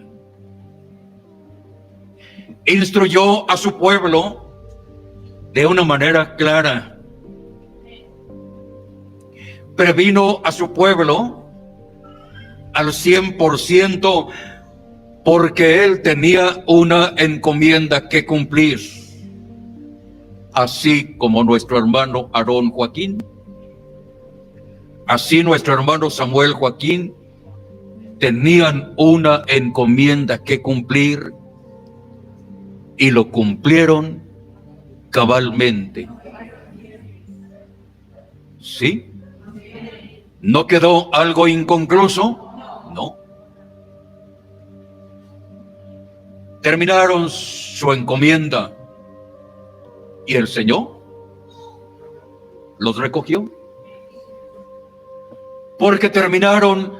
Instruyó a su pueblo de una manera clara. Previno a su pueblo al 100% porque él tenía una encomienda que cumplir. Así como nuestro hermano Aarón Joaquín, así nuestro hermano Samuel Joaquín tenían una encomienda que cumplir y lo cumplieron cabalmente. ¿Sí? ¿No quedó algo inconcluso? No. Terminaron su encomienda y el Señor los recogió. Porque terminaron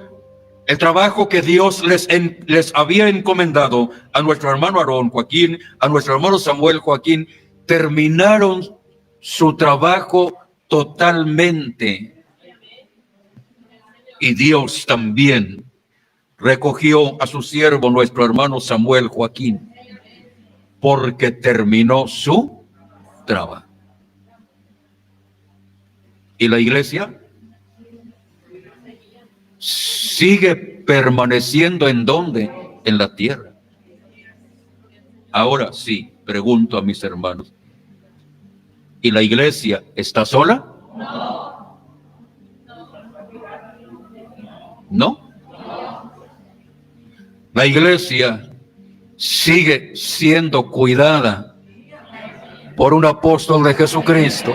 el trabajo que Dios les había encomendado a nuestro hermano Aarón Joaquín, a nuestro hermano Samuel Joaquín. Terminaron su trabajo totalmente. Y Dios también recogió a su siervo, nuestro hermano Samuel Joaquín, porque terminó su trabajo. ¿Y la iglesia? Sigue permaneciendo ¿en dónde? En la tierra. Ahora sí, pregunto a mis hermanos, ¿y la iglesia está sola? ¿No? La iglesia sigue siendo cuidada por un apóstol de Jesucristo.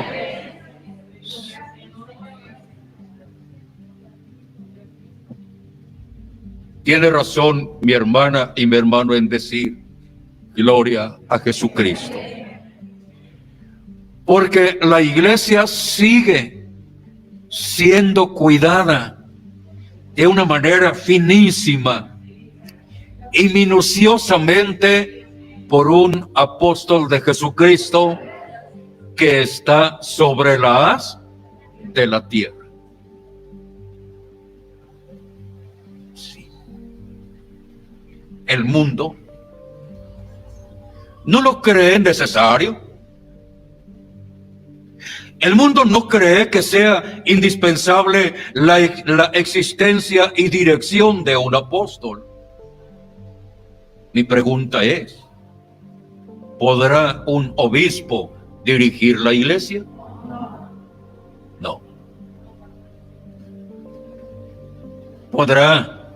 Tiene razón mi hermana y mi hermano en decir gloria a Jesucristo. Porque la iglesia sigue siendo cuidada de una manera finísima y minuciosamente por un apóstol de Jesucristo que está sobre la haz de la tierra. Sí. El mundo no lo cree necesario. El mundo no cree que sea indispensable la existencia y dirección de un apóstol. Mi pregunta es, ¿podrá un obispo dirigir la iglesia? No. ¿Podrá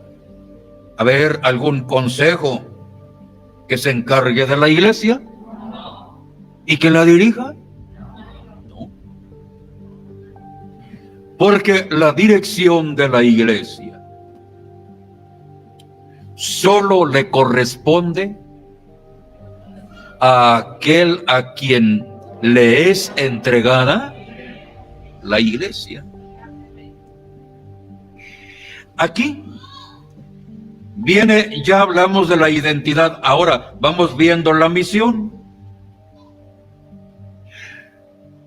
haber algún consejo que se encargue de la iglesia y que la dirija? No. Porque la dirección de la iglesia solo le corresponde a aquel a quien le es entregada la iglesia. Aquí viene, ya hablamos de la identidad, ahora vamos viendo la misión.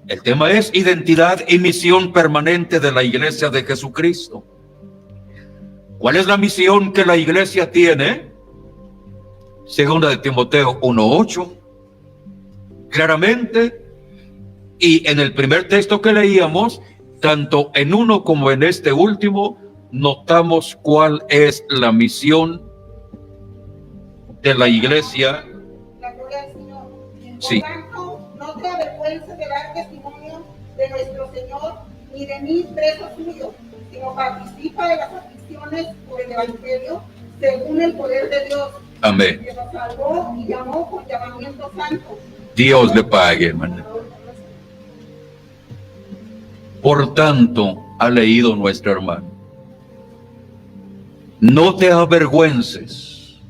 El tema es identidad y misión permanente de la iglesia de Jesucristo. ¿Cuál es la misión que la iglesia tiene? Segunda de Timoteo 1:8, claramente, y en el primer texto que leíamos, tanto en uno como en este último, notamos cuál es la misión de la iglesia. La gloria al Señor. Sí. Por tanto, no te avergüences de dar testimonio de nuestro Señor, ni de mí preso suyo, sino participa de las aflicciones por el Evangelio, según el poder de Dios. Amén. Que nos salvó y llamó con llamamiento santo. Dios le pague, hermano. Por tanto, ha leído nuestro hermano, no te avergüences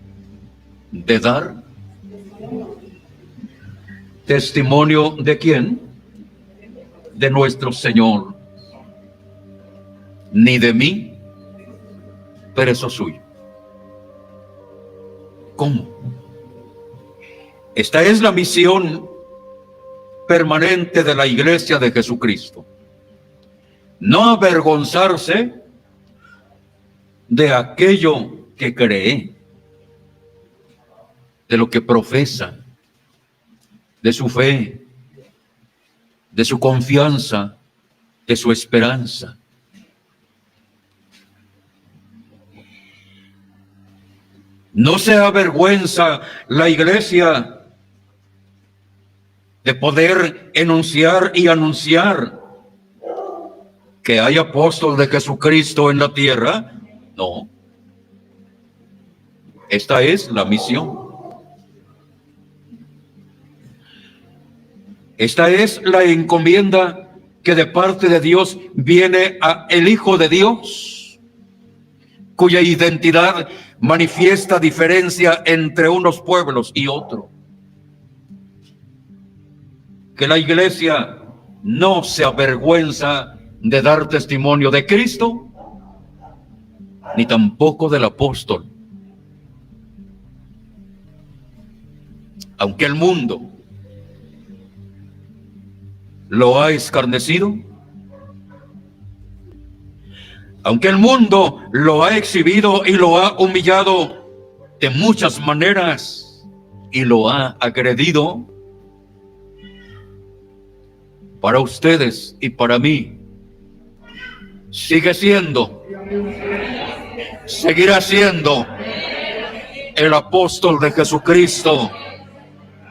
de dar testimonio de quién, de nuestro Señor, ni de mí, preso suyo. ¿Cómo? Esta es la misión permanente de la iglesia de Jesucristo. No avergonzarse de aquello que cree, de lo que profesa, de su fe, de su confianza, de su esperanza. No se avergüenza la iglesia de poder enunciar y anunciar que hay apóstol de Jesucristo en la tierra. No. Esta es la misión. Esta es la encomienda que de parte de Dios viene a el Hijo de Dios, cuya identidad manifiesta diferencia entre unos pueblos y otros. Que la iglesia no se avergüenza de dar testimonio de Cristo, ni tampoco del apóstol. Aunque el mundo lo ha escarnecido, aunque el mundo lo ha exhibido y lo ha humillado de muchas maneras y lo ha agredido, para ustedes y para mí sigue siendo, seguirá siendo el apóstol de Jesucristo,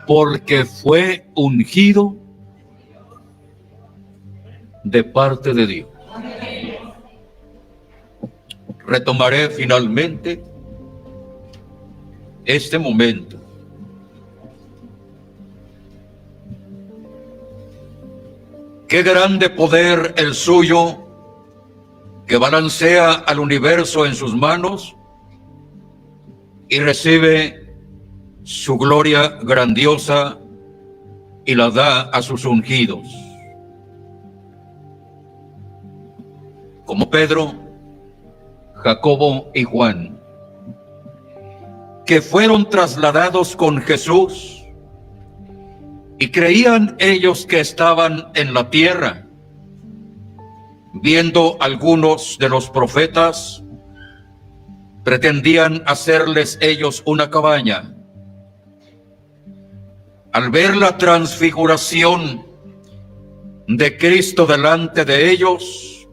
porque fue ungido de parte de Dios. Retomaré finalmente este momento. Qué grande poder el suyo, que balancea al universo en sus manos y recibe su gloria grandiosa y la da a sus ungidos, como Pedro, Jacobo y Juan, que fueron trasladados con Jesús y creían ellos que estaban en la tierra, viendo algunos de los profetas, pretendían hacerles ellos una cabaña. Al ver la transfiguración de Cristo delante de ellos,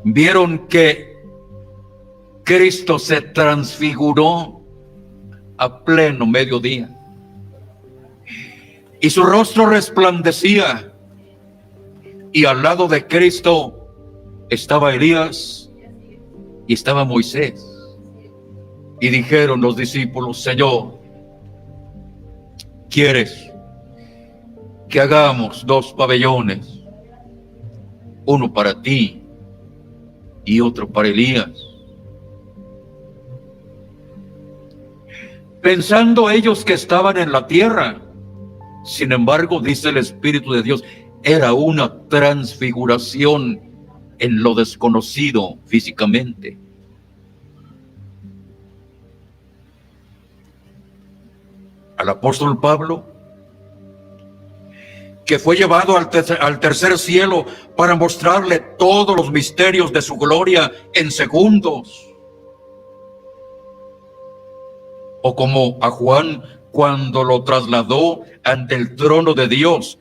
vieron que Cristo se transfiguró a pleno mediodía y su rostro resplandecía, y al lado de Cristo estaba Elías y estaba Moisés. Y dijeron los discípulos: Señor, ¿quieres que hagamos 2 pabellones, uno para ti y otro para Elías? Pensando ellos que estaban en la tierra. Sin embargo, dice el Espíritu de Dios, era una transfiguración en lo desconocido físicamente. Al apóstol Pablo, que fue llevado al tercer cielo para mostrarle todos los misterios de su gloria en segundos, o como a Juan cuando lo trasladó ante el trono de Dios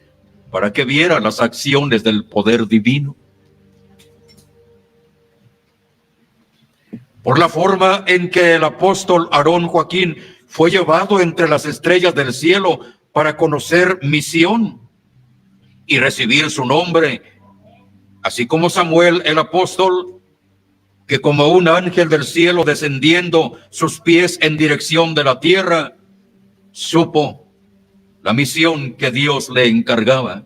para que viera las acciones del poder divino. Por la forma en que el apóstol Aarón Joaquín fue llevado entre las estrellas del cielo para conocer misión y recibir su nombre, así como Samuel el apóstol, que como un ángel del cielo descendiendo sus pies en dirección de la tierra, supo la misión que Dios le encargaba.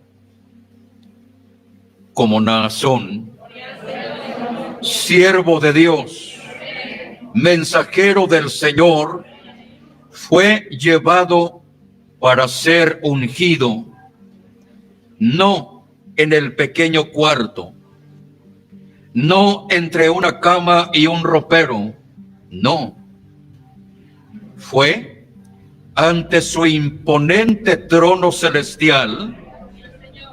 Como Naasón, siervo de Dios, mensajero del Señor, fue llevado para ser ungido, no en el pequeño cuarto, no entre una cama y un ropero, no. Fue ante su imponente trono celestial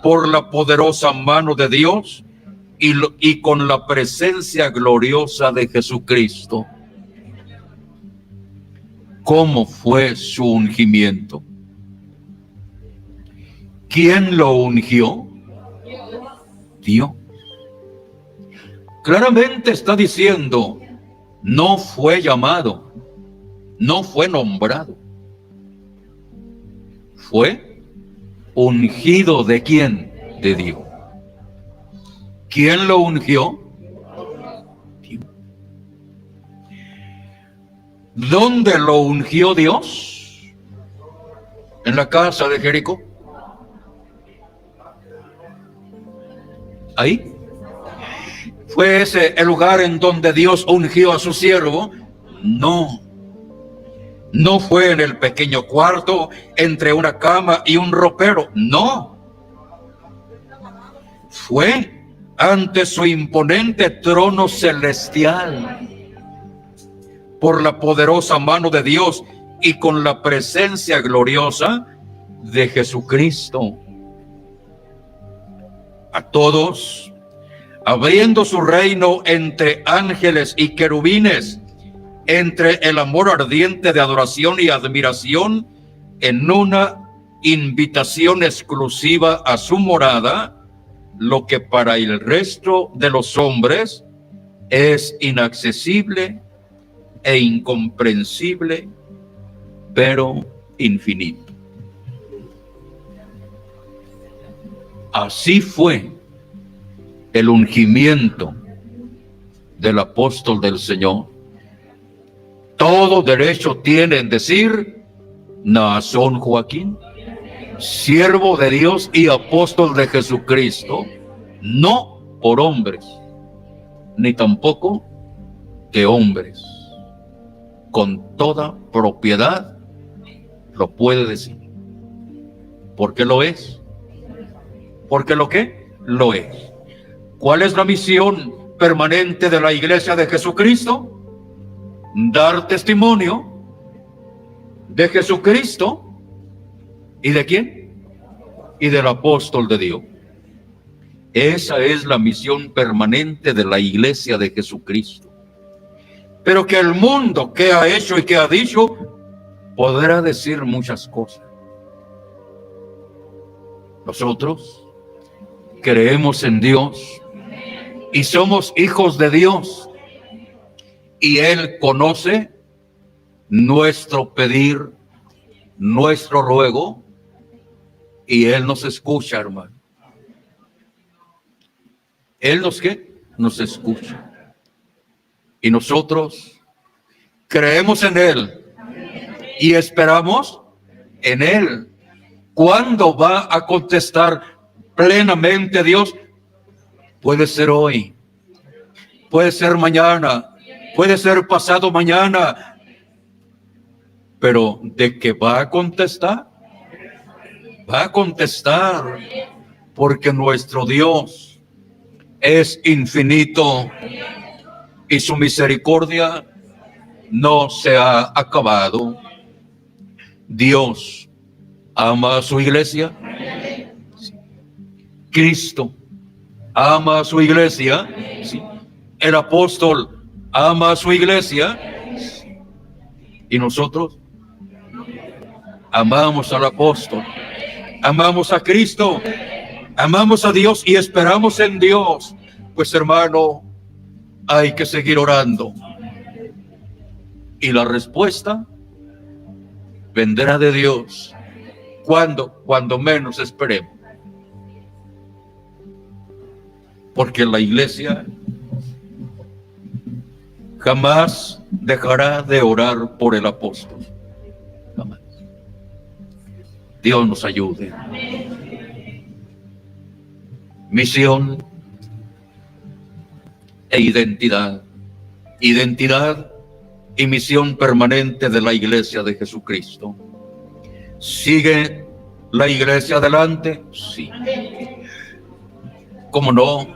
por la poderosa mano de Dios y con la presencia gloriosa de Jesucristo. ¿Cómo fue su ungimiento? ¿Quién lo ungió? Dios. Claramente está diciendo, no fue llamado, no fue nombrado. Fue ungido ¿de quién? De Dios. ¿Quién lo ungió? Dios. ¿Dónde lo ungió Dios? ¿En la casa de Jericó? ¿Ahí? ¿Fue ese el lugar en donde Dios ungió a su siervo? No. No fue en el pequeño cuarto entre una cama y un ropero. No. Fue ante su imponente trono celestial por la poderosa mano de Dios y con la presencia gloriosa de Jesucristo. A todos, abriendo su reino entre ángeles y querubines, entre el amor ardiente de adoración y admiración, en una invitación exclusiva a su morada, lo que para el resto de los hombres es inaccesible e incomprensible, pero infinito. Así fue el ungimiento del apóstol del Señor. Todo derecho tiene en decir Naasón Joaquín, siervo de Dios y apóstol de Jesucristo, no por hombres, ni tampoco de hombres. Con toda propiedad lo puede decir. ¿Por qué lo es? ¿Porque lo qué? Lo es. ¿Cuál es la misión permanente de la Iglesia de Jesucristo? Dar testimonio de Jesucristo. ¿Y de quién? Y del apóstol de Dios. Esa es la misión permanente de la Iglesia de Jesucristo. Pero que el mundo, que ha hecho y que ha dicho, podrá decir muchas cosas. Nosotros creemos en Dios y somos hijos de Dios, y Él conoce nuestro pedir, nuestro ruego, y Él nos escucha, hermano. Él nos escucha. Y nosotros creemos en Él y esperamos en Él. ¿Cuándo va a contestar plenamente Dios? Puede ser hoy, puede ser mañana, puede ser pasado mañana, pero de que va a contestar, porque nuestro Dios es infinito y su misericordia no se ha acabado. Dios ama a su iglesia. Cristo ama a su iglesia. Sí. El apóstol ama a su iglesia. Sí. Y nosotros amamos al apóstol, amamos a Cristo, amamos a Dios y esperamos en Dios, pues hermano, hay que seguir orando. Y la respuesta vendrá de Dios. ¿Cuándo? Cuando menos esperemos. Porque la iglesia jamás dejará de orar por el apóstol. Jamás. Dios nos ayude. Misión e identidad. Identidad y misión permanente de la iglesia de Jesucristo. ¿Sigue la iglesia adelante? Sí. ¿Cómo no?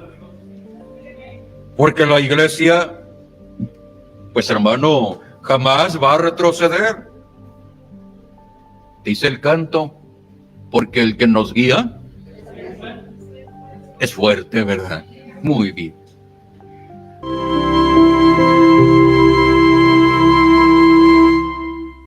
Porque la iglesia, pues hermano, jamás va a retroceder. Dice el canto, porque el que nos guía es fuerte, ¿verdad? Muy bien.